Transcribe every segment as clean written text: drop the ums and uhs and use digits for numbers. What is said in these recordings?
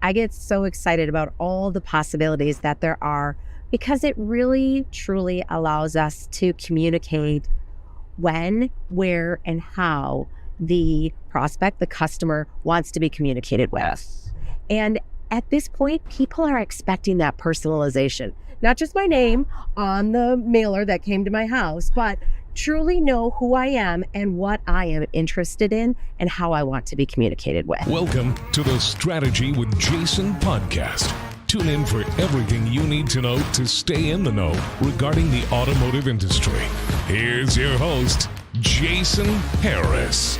I get so excited about all the possibilities that there are because it really, truly allows us to communicate when, where, and how the prospect, the customer, wants to be communicated with. Yes. And at this point, people are expecting that personalization. Not just my name on the mailer that came to my house, but truly know who I am and what I am interested in and how I want to be communicated with. Welcome to the Strategy with Jason podcast. Tune in for everything you need to know to stay in the know regarding the automotive industry. Here's your host, Jason Harris.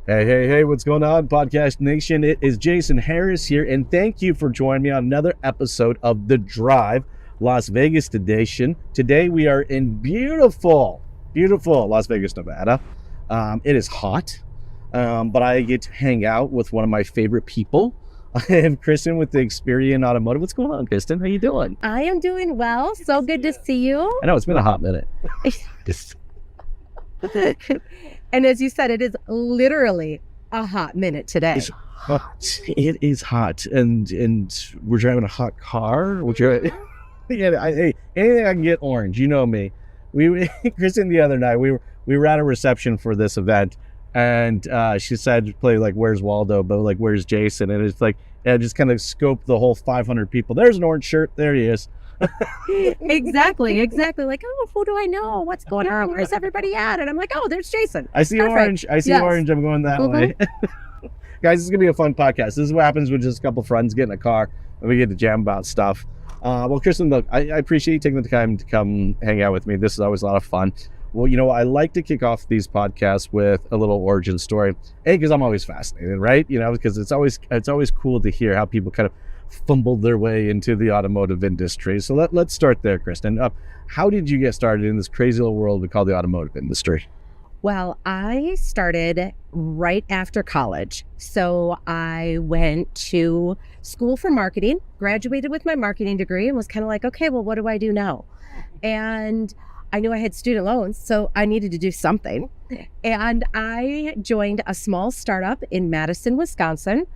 Hey, what's going on, Podcast Nation? It is Jason Harris here, and thank you for joining me on another episode of The Drive, Las Vegas edition. Today we are in beautiful Las Vegas, Nevada. It is hot, but I get to hang out with one of my favorite people. I have Kirsten with the Experian Automotive. What's going on, Kirsten? How you doing? I am doing well. So good to see you. I know, it's been a hot minute. And as you said, it is literally a hot minute today. It's hot. It is hot, and we're driving a hot car. Hey, anything I can get orange. You know me. Kristen, the other night we were at a reception for this event, and she said, "Play like Where's Waldo," but like Where's Jason? And it's like, I just kind of scoped the whole 500 people. There's an orange shirt. There he is. Exactly. Like, oh, who do I know? What's going on? Where's everybody at? And I'm like, oh, there's Jason. I see orange. Orange. I'm going that way. Guys, this is gonna be a fun podcast. This is what happens when just a couple friends get in a car and we get to jam about stuff. Well, Kirsten, look, I appreciate you taking the time to come hang out with me. This is always a lot of fun. Well, I like to kick off these podcasts with a little origin story. A, because I'm always fascinated, right? Because it's always cool to hear how people kind of fumbled their way into the automotive industry. So let's start there, Kirsten. How did you get started in this crazy little world we call the automotive industry? Well, I started right after college. So I went to school for marketing, graduated with my marketing degree, and was kind of like, okay, well, what do I do now? And I knew I had student loans, so I needed to do something. And I joined a small startup in Madison, Wisconsin,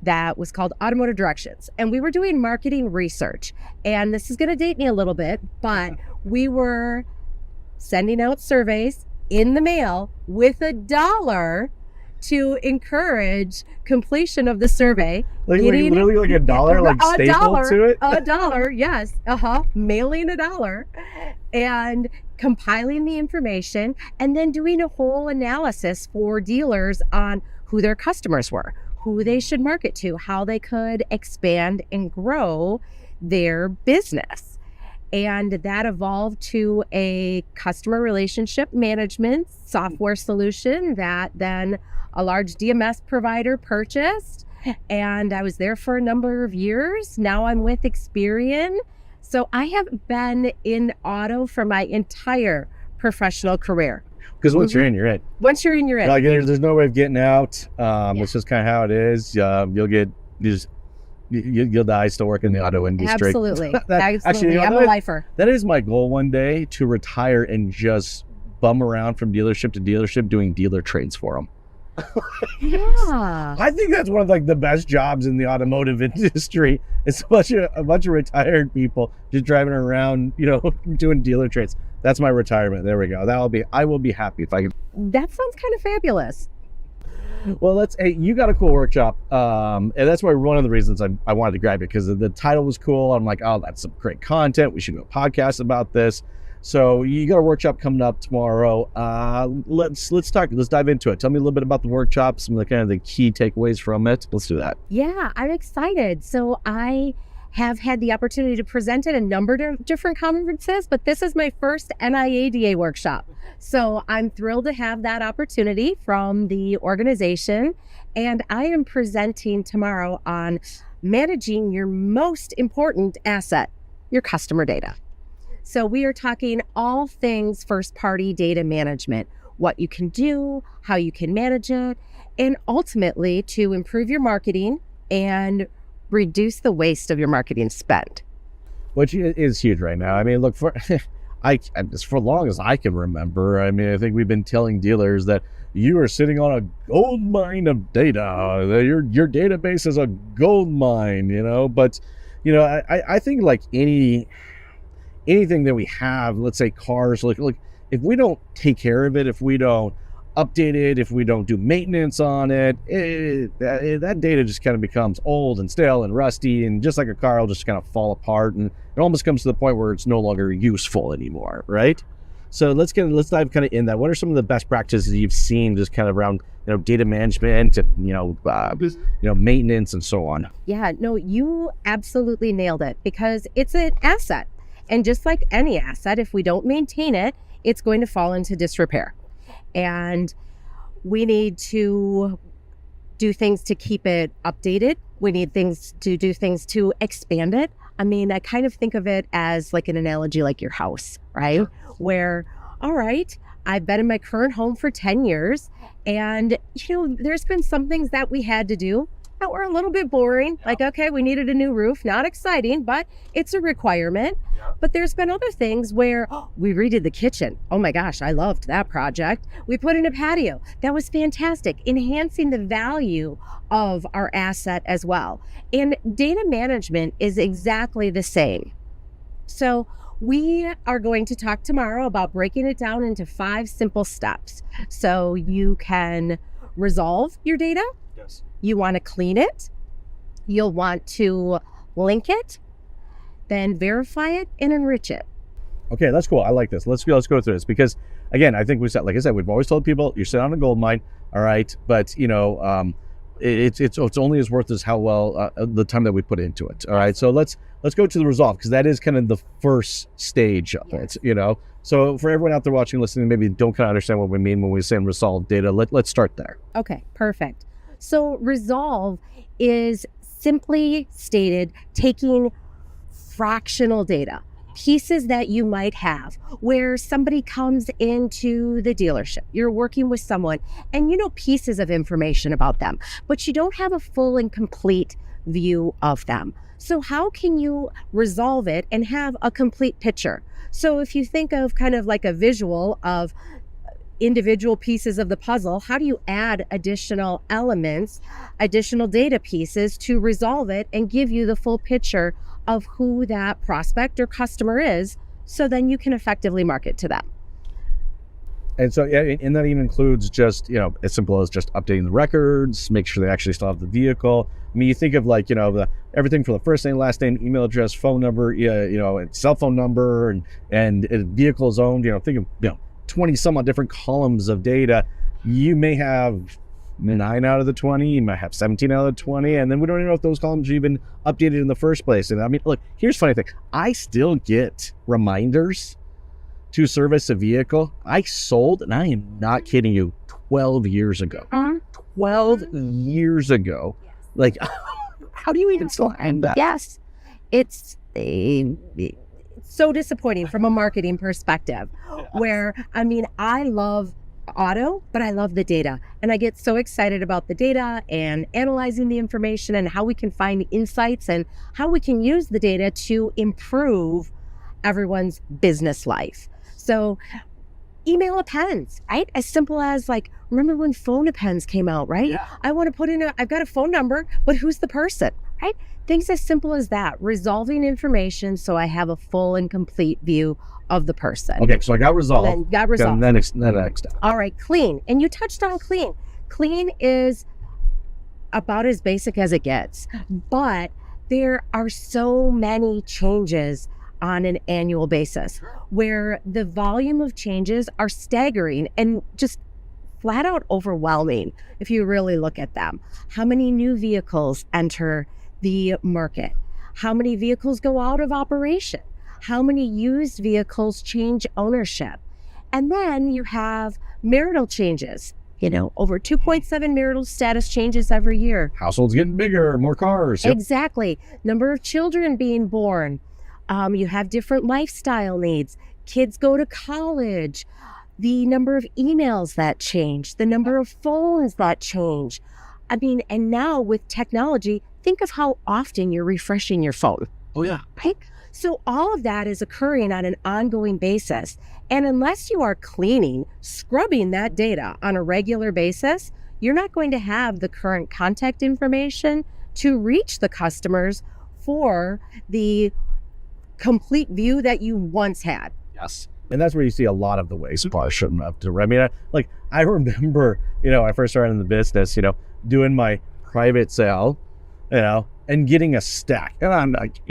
that was called Automotive Directions. And we were doing marketing research. And this is going to date me a little bit, but we were sending out surveys in the mail with $1 to encourage completion of the survey. Like literally like $1, like stapled to it? $1, yes. Mailing $1 and compiling the information and then doing a whole analysis for dealers on who their customers were, who they should market to, how they could expand and grow their business. And that evolved to a customer relationship management software solution that then a large DMS provider purchased. And I was there for a number of years. Now I'm with Experian. So I have been in auto for my entire professional career. Because once you're in, you're in. Once you're in, you're in. Like, there's no way of getting out. It's just kind of how it is. You'll die still working in the auto industry. Absolutely. Actually, I'm a lifer. That is my goal one day, to retire and just bum around from dealership to dealership doing dealer trades for them. Yeah. I think that's one of the best jobs in the automotive industry. It's a bunch of retired people just driving around, doing dealer trades. That's my retirement. There we go. I will be happy if I can. That sounds kind of fabulous. Well, hey, you got a cool workshop, and that's why one of the reasons I wanted to grab it, because the title was cool. I'm like, oh, that's some great content. We should do a podcast about this. So you got a workshop coming up tomorrow. Let's dive into it. Tell me a little bit about the workshop, some of the key takeaways from it. Let's do that. Yeah, I'm excited. So I have had the opportunity to present at a number of different conferences, but this is my first NIADA workshop. So I'm thrilled to have that opportunity from the organization. And I am presenting tomorrow on managing your most important asset, your customer data. So we are talking all things first-party data management, what you can do, how you can manage it, and ultimately to improve your marketing and reduce the waste of your marketing spend. Which is huge right now. I mean, look, as for long as I can remember, I mean, I think we've been telling dealers that you are sitting on a gold mine of data. Your database is a gold mine, But, I think like anything that we have, let's say cars, like if we don't take care of it, if we don't update it, if we don't do maintenance on it, that data just kind of becomes old and stale and rusty, and just like a car, will just kind of fall apart, and it almost comes to the point where it's no longer useful anymore, right? So let's dive kind of in that. What are some of the best practices you've seen just kind of around data management and maintenance and so on? Yeah, no, you absolutely nailed it, because it's an asset, and just like any asset, if we don't maintain it, it's going to fall into disrepair. And we need to do things to keep it updated. We need to do things to expand it. I mean, I kind of think of it as like an analogy, like your house, right? Where, all right, I've been in my current home for 10 years, and, there's been some things that we had to do that were a little bit boring. Yeah. Like, okay, we needed a new roof. Not exciting, but it's a requirement. Yeah. But there's been other things where we redid the kitchen. Oh my gosh, I loved that project. We put in a patio. That was fantastic, enhancing the value of our asset as well. And data management is exactly the same. So we are going to talk tomorrow about breaking it down into 5 simple steps. So you can resolve your data. Yes. You want to clean it. You'll want to link it, then verify it and enrich it. Okay, that's cool. I like this. Let's go through this, because again, I think like I said, we've always told people you're sitting on a gold mine, all right, but it's only as worth as how well the time that we put into it. All right, so let's go to the resolve, because that is kind of the first stage of it. So for everyone out there watching, listening, maybe don't kind of understand what we mean when we say resolve data. Let's start there. Okay, perfect. So resolve is simply stated taking fractional data, pieces that you might have where somebody comes into the dealership. You're working with someone and you know pieces of information about them, but you don't have a full and complete view of them. So how can you resolve it and have a complete picture? So if you think of kind of like a visual of individual pieces of the puzzle, how do you add additional elements, additional data pieces to resolve it and give you the full picture of who that prospect or customer is, so then you can effectively market to them? And so, yeah, and that even includes just, as simple as just updating the records, make sure they actually still have the vehicle. I mean, you think of like, everything from the first name, last name, email address, phone number, and cell phone number, and vehicles owned, think of, 20 some odd different columns of data. You may have 9 out of the 20, you might have 17 out of the 20, and then we don't even know if those columns are even updated in the first place. And I mean, look, here's the funny thing. I still get reminders to service a vehicle I sold, and I am not kidding you, 12 years ago. 12 years ago. Like, how do you even still have that? Yes. It's so disappointing from a marketing perspective, where, I mean, I love auto, but I love the data, and I get so excited about the data and analyzing the information and how we can find insights and how we can use the data to improve everyone's business life. So email appends, right? As simple as like, remember when phone appends came out, right? Yeah. I want to put in I've got a phone number, but who's the person, right? Things as simple as that, resolving information so I have a full and complete view of the person. Okay, so I got resolved. Then got resolved. And then next step. All right, clean. And you touched on clean. Clean is about as basic as it gets, but there are so many changes on an annual basis where the volume of changes are staggering and just flat out overwhelming if you really look at them. How many new vehicles enter the market? How many vehicles go out of operation? How many used vehicles change ownership? And then you have marital changes, over 2.7 marital status changes every year. Households getting bigger, more cars. Yep. Exactly. Number of children being born. You have different lifestyle needs. Kids go to college. The number of emails that change, the number of phones that change. I mean, and now with technology, think of how often you're refreshing your phone. Oh, yeah. Right? So all of that is occurring on an ongoing basis. And unless you are cleaning, scrubbing that data on a regular basis, you're not going to have the current contact information to reach the customers for the complete view that you once had. Yes. And that's where you see a lot of the waste showing up to. I mean, I remember, I first started in the business, doing my private sale, and getting a stack. And I'm like,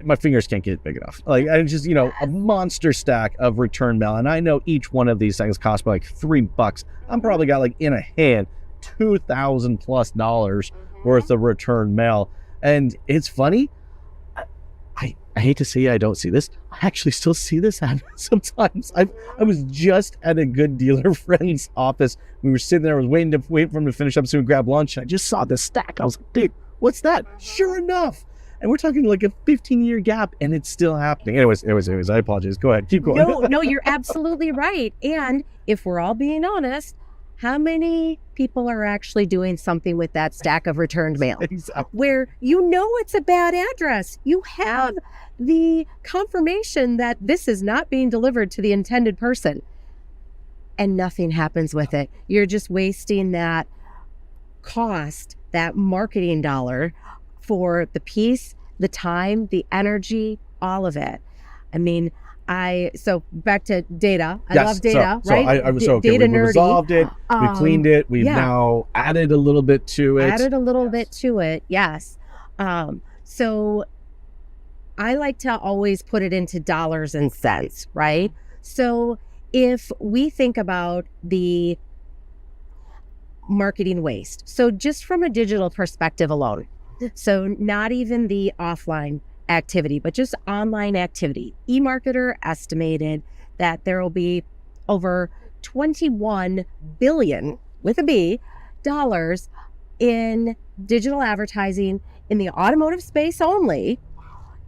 my fingers can't get big enough. Like, I just, a monster stack of return mail. And I know each one of these things cost me like $3. I'm probably got like in a hand, $2,000+ worth of return mail. And it's funny. I hate to say I don't see this. I actually still see this happen sometimes. I was just at a good dealer friend's office. We were sitting there, I was waiting for him to finish up soon, grab lunch. And I just saw this stack. I was like, dude, what's that? Sure enough. And we're talking like a 15-year gap, and it's still happening. Anyways, I apologize. Go ahead. Keep going. No, you're absolutely right. And if we're all being honest, how many people are actually doing something with that stack of returned mail? Exactly. Where it's a bad address. You have the confirmation that this is not being delivered to the intended person, and nothing happens with it. You're just wasting that cost, that marketing dollar, for the piece, the time, the energy, all of it. I mean, so back to data. I love data, right? We resolved it, we cleaned it, we've now added a little bit to it. Yes. So I like to always put it into dollars and cents, right? So if we think about the marketing waste, so just from a digital perspective alone, so not even the offline activity, but just online activity. eMarketer estimated that there will be over $21 billion with a B dollars in digital advertising in the automotive space only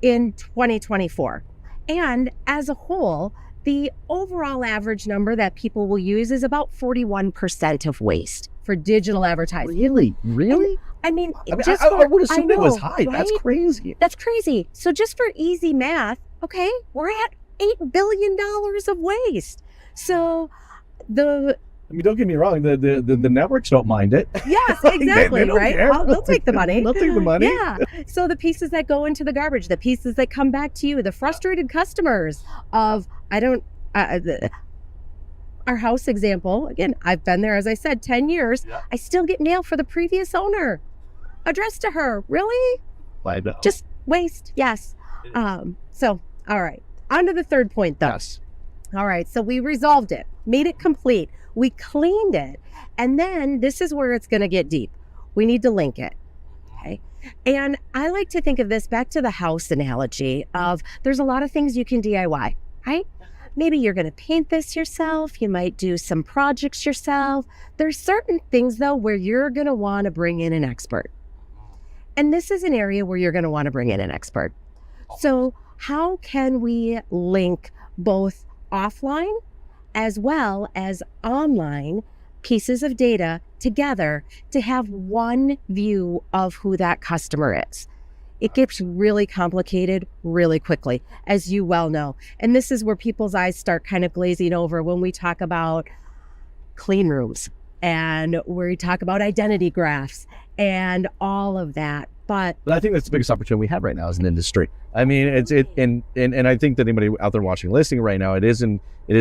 in 2024. And as a whole, the overall average number that people will use is about 41% of waste for digital advertising. Really? And, I would assume it was high. Right? That's crazy. That's crazy. So just for easy math, okay, we're at $8 billion of waste. So don't get me wrong, the networks don't mind it. Yes, exactly, right? They'll take the money. They'll take the money. Yeah. So the pieces that go into the garbage, the pieces that come back to you, the frustrated customers of, our house example, again, I've been there, as I said, 10 years. Yeah. I still get mail for the previous owner addressed to her. Really? I know. Just waste. Yes. So, all right. On to the third point, though. Yes. All right. So we resolved it, made it complete. We cleaned it. And then this is where it's going to get deep. We need to link it. Okay. And I like to think of this back to the house analogy of there's a lot of things you can DIY, right? Maybe you're going to paint this yourself. You might do some projects yourself. There's certain things, though, where you're going to want to bring in an expert. And this is an area where you're going to want to bring in an expert. So how can we link both offline as well as online pieces of data together to have one view of who that customer is? It gets really complicated really quickly, as you well know. And this is where people's eyes start kind of glazing over when we talk about clean rooms and where we talk about identity graphs and all of that. But I think that's the biggest opportunity we have right now as an industry. I mean, and I think that anybody out there watching, listening right now, it is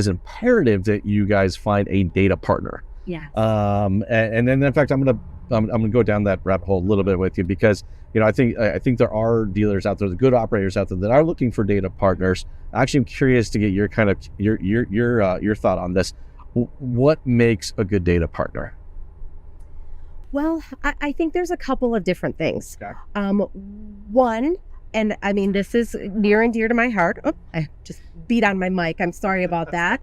imperative that you guys find a data partner. Yeah. And then in fact, I'm gonna go down that rabbit hole a little bit with you because I think there are dealers out there, the good operators out there that are looking for data partners. Actually, I'm curious to get your kind of your thought on this. What makes a good data partner? Well, I think there's a couple of different things. Okay. One, and I mean, this is near and dear to my heart. Oh, I just beat on my mic. I'm sorry about that.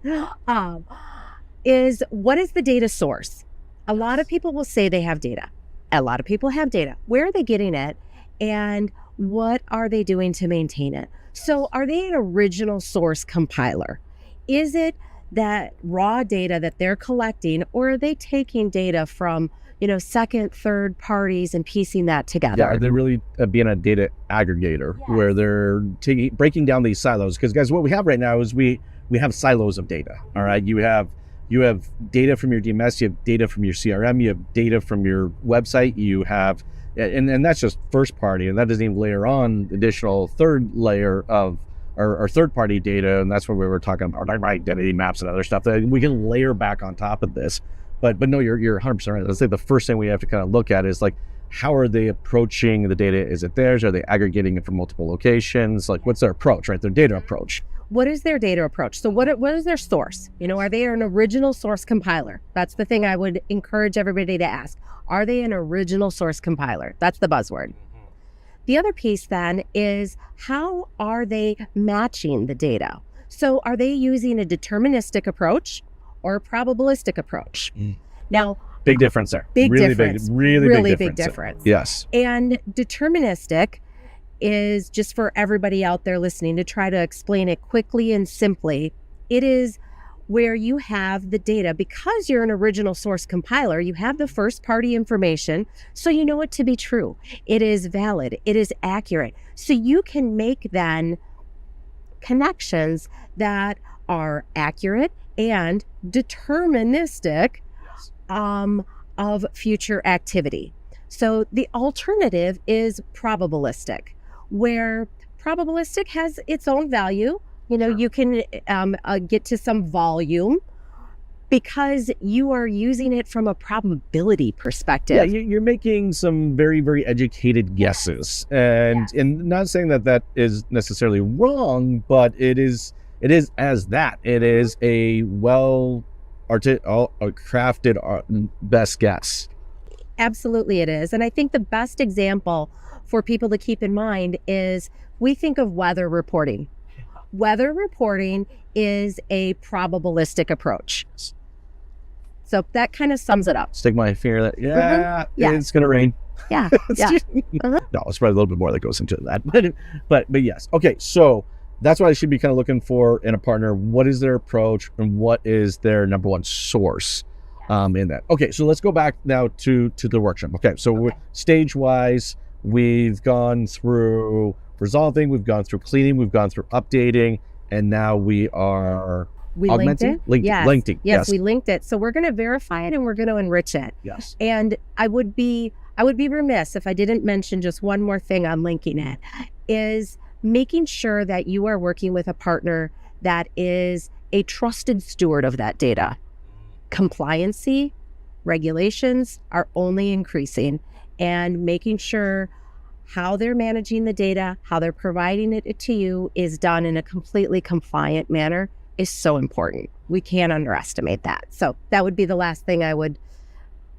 Is what is the data source? A lot of people will say they have data. A lot of people have data. Where are they getting it? And what are they doing to maintain it? So are they an original source compiler? Is it that raw data that they're collecting, or are they taking data from second, third parties and piecing that together. Yeah, are they really being a data aggregator where they're breaking down these silos? Because guys, what we have right now is we have silos of data. All right, you have data from your DMS, you have data from your CRM, you have data from your website, you have, and that's just first party, and that doesn't even layer on additional third layer of our third party data, and that's where we were talking about identity maps and other stuff that we can layer back on top of this. But no, you're 100% right. Let's say the first thing we have to kind of look at is like, how are they approaching the data? Is it theirs? Are they aggregating it from multiple locations? Like, what's their approach, right? Their data approach. What is their data approach? So what is their source? Are they an original source compiler? That's the thing I would encourage everybody to ask. Are they an original source compiler? That's the buzzword. The other piece then is, how are they matching the data? So are they using a deterministic approach or a probabilistic approach? Now, big difference there. Really Big difference. Yes. And deterministic is, just for everybody out there listening, to try to explain it quickly and simply, it is where you have the data, because you're an original source compiler, you have the first party information, so you know it to be true. It is valid, it is accurate. So you can make then connections that are accurate and deterministic of future activity. So the alternative is probabilistic, where probabilistic has its own value. You can get to some volume because you are using it from a probability perspective. Yeah, you're making some very, very educated guesses, and not saying that is necessarily wrong, but it is as that. It is a crafted best guess. Absolutely it is. And I think the best example for people to keep in mind is, we think of weather reporting. Weather reporting is a probabilistic approach. So that kind of sums it up. Stick my finger that, it's going to rain. Yeah. No, it's probably a little bit more that goes into that. But yes. Okay, so that's what I should be kind of looking for in a partner. What is their approach and what is their number one source in that? Okay, so let's go back now to the workshop. Okay, so we're stage-wise, we've gone through resolving, we've gone through cleaning, we've gone through updating, and now we are augmenting? Linked it? Yes, we linked it. So we're going to verify it and we're going to enrich it. Yes. And I would be remiss if I didn't mention just one more thing on linking it, is making sure that you are working with a partner that is a trusted steward of that data. Compliancy, regulations are only increasing, and making sure how they're managing the data, how they're providing it to you is done in a completely compliant manner is so important. We can't underestimate that. So that would be the last thing I would.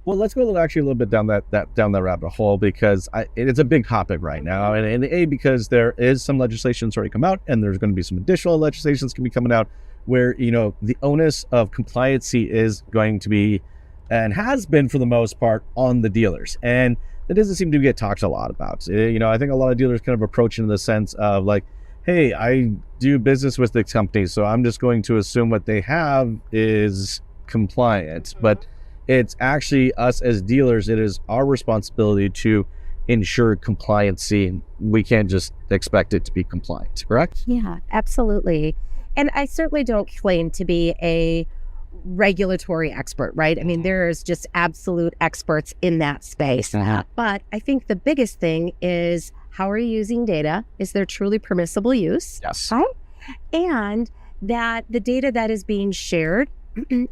Well, let's go actually a little bit down that rabbit hole, because it's a big topic right now, and because there is some legislation that's already come out, and there's going to be some additional legislation that's going to be coming out, where the onus of compliancy is going to be, and has been for the most part, on the dealers, and it doesn't seem to get talked a lot about. I think a lot of dealers kind of approach in the sense of like, hey, I do business with the company, so I'm just going to assume what they have is compliant. But it's actually us as dealers, it is our responsibility to ensure compliancy. We can't just expect it to be compliant, correct? Yeah, absolutely. And I certainly don't claim to be a regulatory expert, right? I mean, there's just absolute experts in that space. But I think the biggest thing is, how are you using data? Is there truly permissible use? Yes. Right? And that the data that is being shared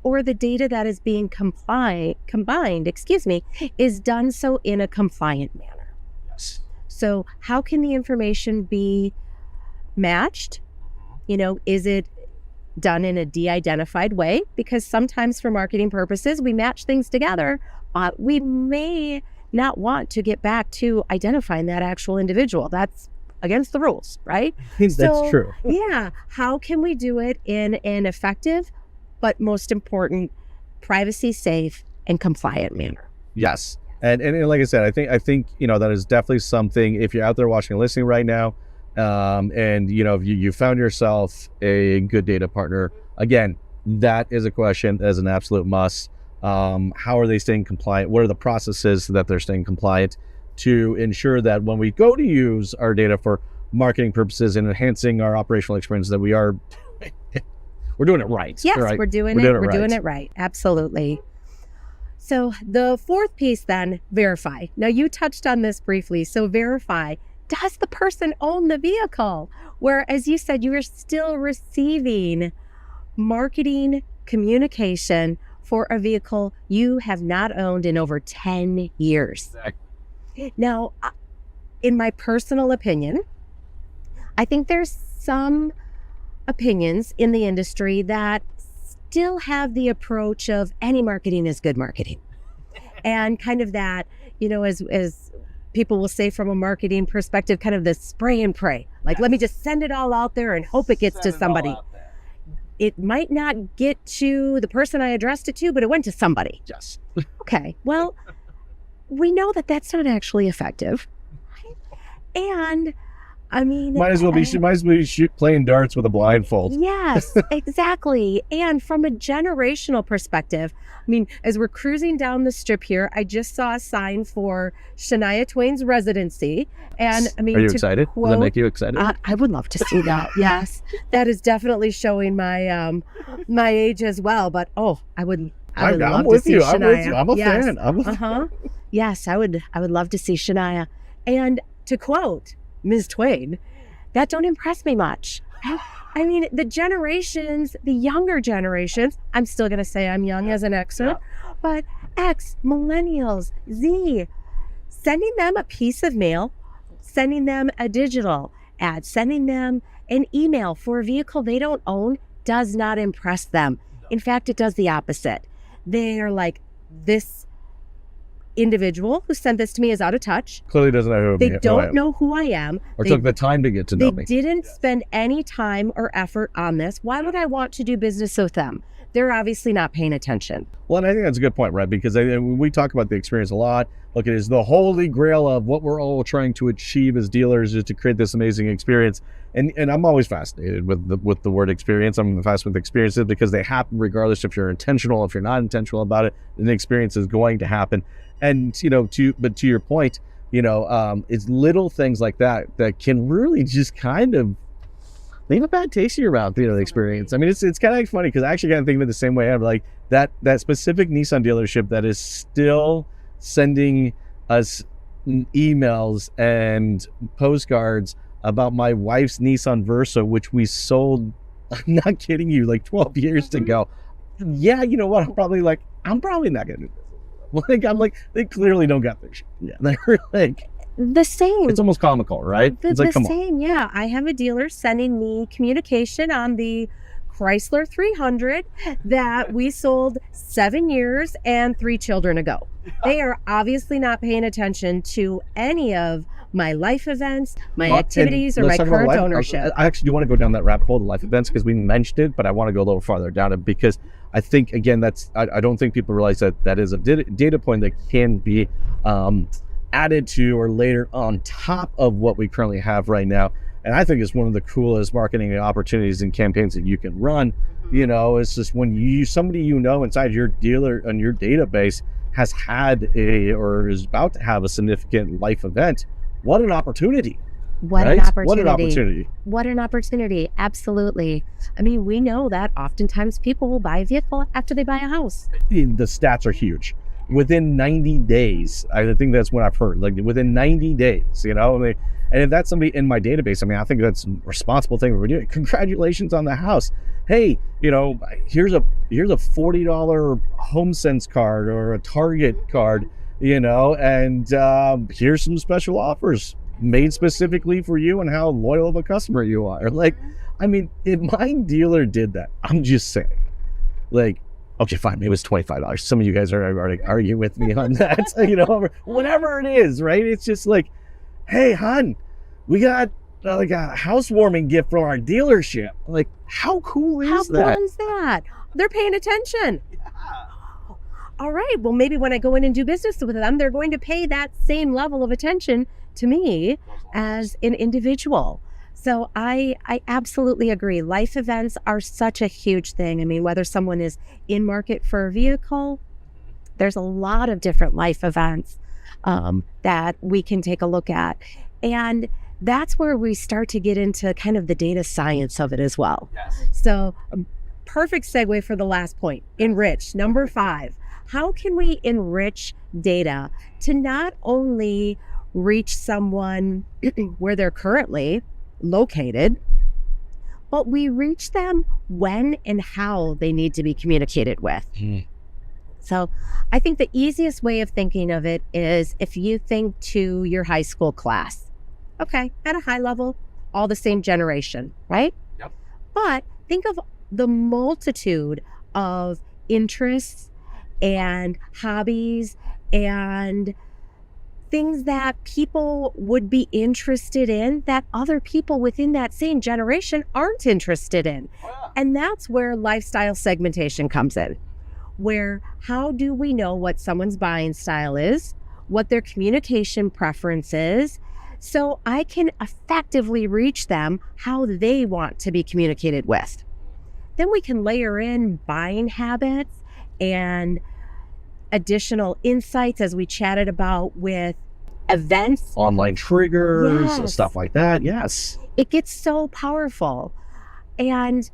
or the data that is being combined, is done so in a compliant manner. Yes. So how can the information be matched? Is it done in a de-identified way? Because sometimes for marketing purposes, we match things together, but we may not want to get back to identifying that actual individual. That's against the rules, right? That's true. Yeah. How can we do it in an effective, but most important, privacy safe and compliant manner? Yes. And like I said, I think that is definitely something, if you're out there watching and listening right now, and if you found yourself a good data partner, again, that is a question that is an absolute must. How are they staying compliant? What are the processes that they're staying compliant to ensure that when we go to use our data for marketing purposes and enhancing our operational experience, that we're doing it right. Yes, right? we're doing it right. Absolutely. So the fourth piece then, verify. Now you touched on this briefly. So verify, does the person own the vehicle? Where, as you said, you are still receiving marketing communication for a vehicle you have not owned in over 10 years. Exactly. Now, in my personal opinion, I think there's some opinions in the industry that still have the approach of any marketing is good marketing. And kind of that, as people will say from a marketing perspective, kind of the spray and pray. Like, yes. Let me just send it all out there and hope it gets to somebody. It might not get to the person I addressed it to, but it went to somebody. Yes. Okay. Well, we know that that's not actually effective. And I mean, might as well be playing darts with a blindfold. Yes, exactly. And from a generational perspective, I mean, as we're cruising down the strip here, I just saw a sign for Shania Twain's residency. And I mean, are you excited? Does that make you excited? I would love to see that. Yes, that is definitely showing my my age as well. But I would love to see Shania. I'm a fan. Yes, I would love to see Shania. And to quote Ms. Twain, that don't impress me much. I mean, the younger generations, I'm still going to say I'm young as an Xer, but X, millennials, Z, sending them a piece of mail, sending them a digital ad, sending them an email for a vehicle they don't own does not impress them. In fact, it does the opposite. They are like, this individual who sent this to me is out of touch. Clearly doesn't know who I am. They don't know who I am. Or took the time to get to know me. They didn't spend any time or effort on this. Why would I want to do business with them? They're obviously not paying attention. Well, and I think that's a good point, right? Because we talk about the experience a lot. Look, it is the holy grail of what we're all trying to achieve as dealers is to create this amazing experience. And I'm always fascinated with the word experience. I'm fascinated with experiences because they happen regardless if you're intentional, if you're not intentional about it, then the experience is going to happen. And, to your point, it's little things like that can really just kind of leave a bad taste in your mouth, the experience. I mean, it's kind of funny because I actually kind of think of it the same way. I'm like that specific Nissan dealership that is still sending us emails and postcards about my wife's Nissan Versa, which we sold, I'm not kidding you, like 12 years ago. Yeah, you know what? I'm probably not going to do this. I'm like, they clearly don't got their shit. Yeah, they're like the same. It's almost comical, right? It's like, the same. Yeah, I have a dealer sending me communication on the Chrysler 300 that we sold 7 years and 3 children ago. They are obviously not paying attention to any of my life events, my activities, or my current ownership. I actually do want to go down that rabbit hole, the life events, because we mentioned it, but I want to go a little farther down it because I think, again, I don't think people realize that is a data point that can be added to or later on top of what we currently have right now. And I think it's one of the coolest marketing opportunities and campaigns that you can run. It's just when somebody inside your dealer and your database has had or is about to have a significant life event. What an opportunity. What an opportunity. Absolutely. I mean, we know that oftentimes people will buy a vehicle after they buy a house. The stats are huge. Within 90 days, I think that's what I've heard. Like within 90 days, and if that's somebody in my database, I think that's a responsible thing we're doing. Congratulations on the house. Hey, here's a $40 HomeSense card or a Target card, and here's some special offers made specifically for you and how loyal of a customer you are. Like, if my dealer did that, I'm just saying, like, okay, fine, maybe it was $25. Some of you guys are already arguing with me on that, whatever it is, right? It's just like, hey, hon, we got like a housewarming gift from our delership. Like, how cool is that? How cool is that? They're paying attention. Yeah. All right, well, maybe when I go in and do business with them, they're going to pay that same level of attention to me as an individual. So I absolutely agree. Life events are such a huge thing. Whether someone is in market for a vehicle There's a lot of different life events that we can take a look at. And that's where we start to get into kind of the data science of it as well. Yes. So perfect segue for the last point, enrich. Number 5, how can we enrich data to not only reach someone where they're currently located, but we reach them when and how they need to be communicated with. So I think the easiest way of thinking of it is if you think to your high school class, okay, at a high level, all the same generation, right? Yep. But think of the multitude of interests and hobbies and things that people would be interested in that other people within that same generation aren't interested in. And that's where lifestyle segmentation comes in, where how do we know what someone's buying style is, what their communication preference is, so I can effectively reach them how they want to be communicated with. Then we can layer in buying habits and additional insights, as we chatted about, with events, Online triggers, Yes. stuff like that. Yes. It gets so powerful. And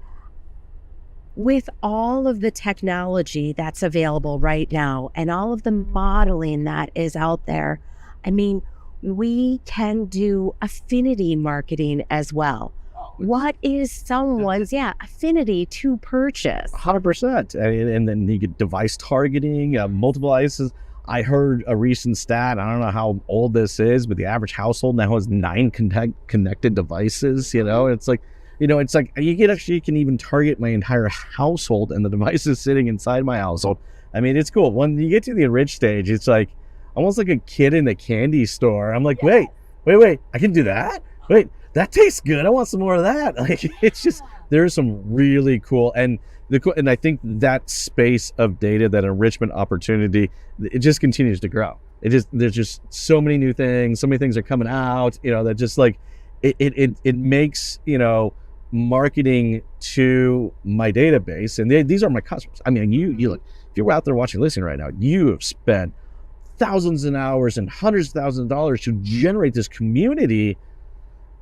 with all of the technology that's available right now and all of the modeling that is out there, I mean, we can do affinity marketing as well. What is someone's affinity to purchase? 100%. And then you get device targeting, multiple devices. I heard a recent stat. I don't know how old this is, but the average household now has 9 connected devices. It's like you can even target my entire household and the devices sitting inside my household. I mean, it's cool. When you get to the enriched stage, it's like almost like a kid in a candy store. I'm like, wait, I can do that? Wait, that tastes good. I want some more of that. Like, it's just, there's some really cool, and I think that space of data, that enrichment opportunity, it just continues to grow. There's just so many new things, so many things are coming out, that just like, it makes, marketing to my database, and these are my customers. I mean, you look, if you're out there watching, listening right now, you have spent thousands of hours and hundreds of thousands of dollars to generate this community.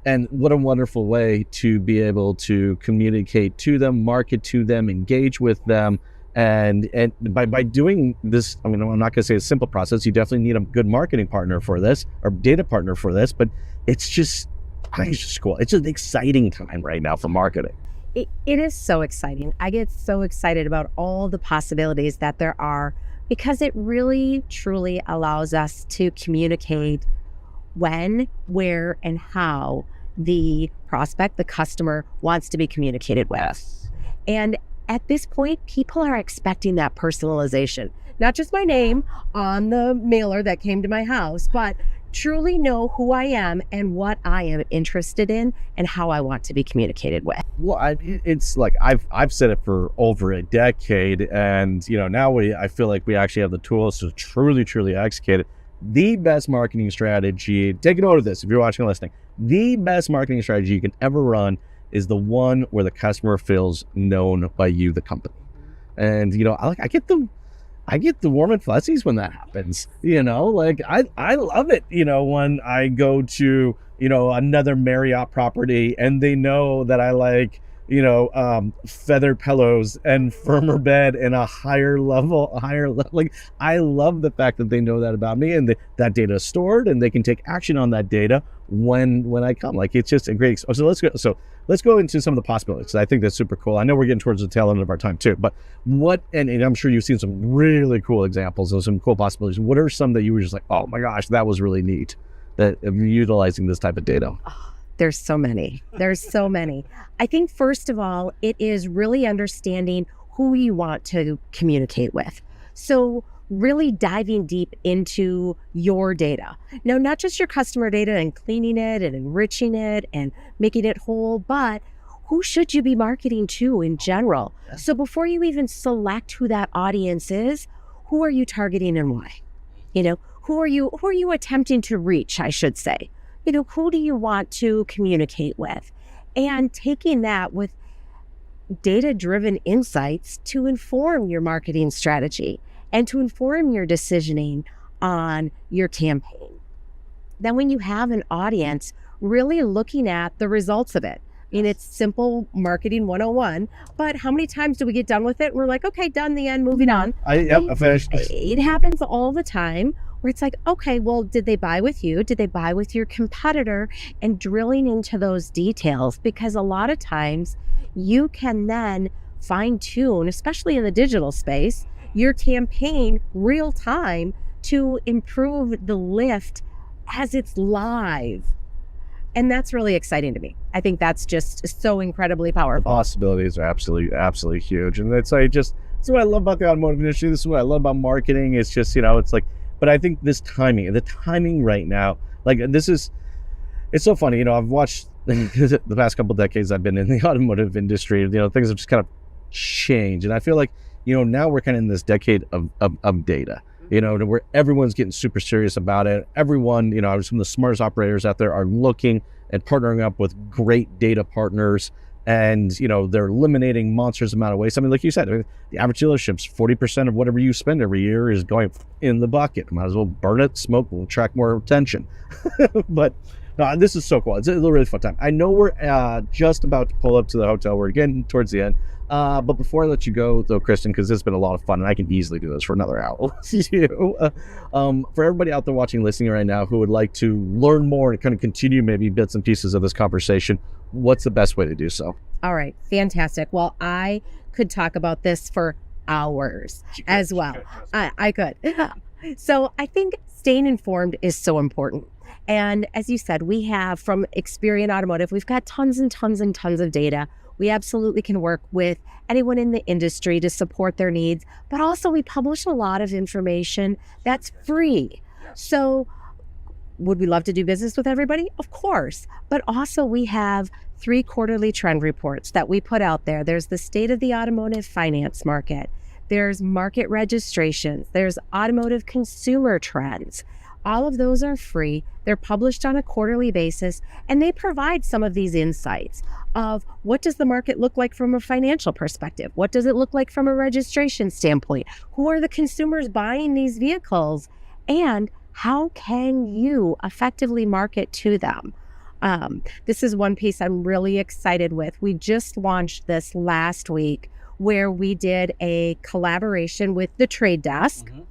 And what a wonderful way to be able to communicate to them, market to them, engage with them. And by doing this, I mean, I'm not going to say a simple process. You definitely need a good marketing partner for this, or data partner for this, but I think it's just cool. It's an exciting time right now for marketing. It is so exciting. I get so excited about all the possibilities that there are, because it really, truly allows us to communicate when, where, and how the prospect, the customer, wants to be communicated with. Yes. And at this point, people are expecting that personalization. Not just my name on the mailer that came to my house, but truly know who I am and what I am interested in and how I want to be communicated with. Well, it's like I've said it for over a decade, and now I feel like we actually have the tools to truly execute it. The best marketing strategy, take note of this if you're watching or listening, the best marketing strategy you can ever run is the one where the customer feels known by you, the company. And I get the warm and fuzzies when that happens. Like I love it, when I go to, another Marriott property and they know that I like, feather pillows and firmer bed and a higher level. Like, I love the fact that they know that about me, and that data is stored and they can take action on that data when I come. Like, it's just a great, so let's go into some of the possibilities. I think that's super cool. I know we're getting towards the tail end of our time too, but and I'm sure you've seen some really cool examples of some cool possibilities. What are some that you were just like, oh my gosh, that was really neat, that of utilizing this type of data? There's so many. I think, first of all, it is really understanding who you want to communicate with. So really diving deep into your data. Now, not just your customer data and cleaning it and enriching it and making it whole, but who should you be marketing to in general? So before you even select who that audience is, who are you targeting and why? Who are you attempting to reach, I should say? Who do you want to communicate with? And taking that with data-driven insights to inform your marketing strategy. and to inform your decisioning on your campaign. Then when you have an audience, really looking at the results of it. I mean, it's simple marketing 101, but how many times do we get done with it? We're like, okay, done, the end, moving on. I finished. It happens all the time where it's like, okay, well, did they buy with you? Did they buy with your competitor? And drilling into those details, because a lot of times you can then fine tune, especially in the digital space, your campaign real time to improve the lift as it's live. And that's really exciting to me. I think that's just so incredibly powerful. The possibilities are absolutely huge. And it's like that's what I love about the automotive industry. This is what I love about marketing. It's just, it's like, but I think the timing right now, like it's so funny. I've watched the past couple of decades I've been in the automotive industry, things have just kind of changed. And I feel like, now we're kind of in this decade of data. Where everyone's getting super serious about it. Everyone, some of the smartest operators out there are looking and partnering up with great data partners, and they're eliminating monstrous amount of waste. I mean, like you said, the average dealership's 40% of whatever you spend every year is going in the bucket. Might as well burn it, smoke, we'll attract more attention. But no, this is so cool. It's a really fun time. I know we're just about to pull up to the hotel. We're getting towards the end. But before I let you go, though, Kirsten, because this has been a lot of fun, and I can easily do this for another hour. For everybody out there watching, listening right now, who would like to learn more and kind of continue maybe bits and pieces of this conversation, what's the best way to do so? All right, fantastic. Well, I could talk about this for hours as well. I could. So I think staying informed is so important. And as you said, we have from Experian Automotive, we've got tons and tons and tons of data. We absolutely can work with anyone in the industry to support their needs, but also we publish a lot of information that's free. So would we love to do business with everybody? Of course. But also we have 3 quarterly trend reports that we put out there. There's the state of the automotive finance market. There's market registrations. There's automotive consumer trends. All of those are free. They're published on a quarterly basis, and they provide some of these insights of what does the market look like from a financial perspective? What does it look like from a registration standpoint? Who are the consumers buying these vehicles? And how can you effectively market to them? This is one piece I'm really excited with. We just launched this last week where we did a collaboration with the trade desk. Mm-hmm.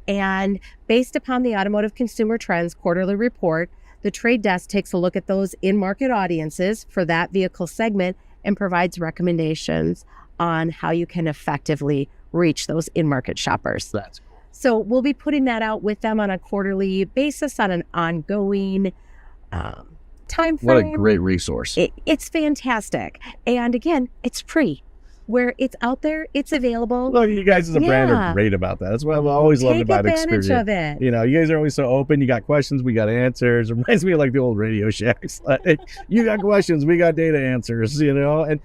And based upon the Automotive Consumer Trends quarterly report, the trade desk takes a look at those in-market audiences for that vehicle segment and provides recommendations on how you can effectively reach those in-market shoppers. That's cool. So we'll be putting that out with them on a quarterly basis on an ongoing time frame. What a great resource. It's fantastic. And again, it's free. Where it's out there, it's available. Look, you guys as a brand are great about that. That's what I've always loved about Experian. Take advantage of it. You guys are always so open. You got questions, we got answers. It reminds me of like the old Radio Shacks. Like, you got questions, we got data answers. And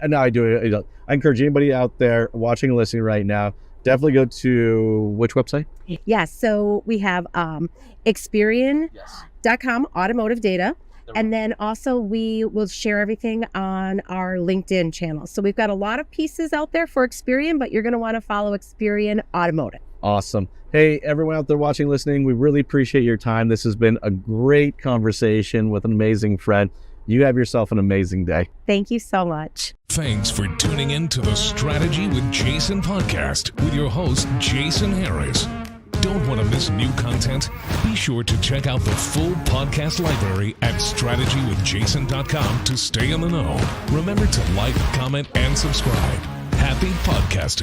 now I do it. I encourage anybody out there watching and listening right now, definitely go to which website? Yes. So we have Experian.com automotive data. And then also we will share everything on our LinkedIn channel. So we've got a lot of pieces out there for Experian, but you're going to want to follow Experian Automotive. Awesome. Hey, everyone out there watching, listening, we really appreciate your time. This has been a great conversation with an amazing friend. You have yourself an amazing day. Thank you so much. Thanks for tuning in to the Strategy with Jason podcast with your host, Jason Harris. Don't want to miss new content? Be sure to check out the full podcast library at strategywithjason.com to stay in the know. Remember to like, comment, and subscribe. Happy podcasting.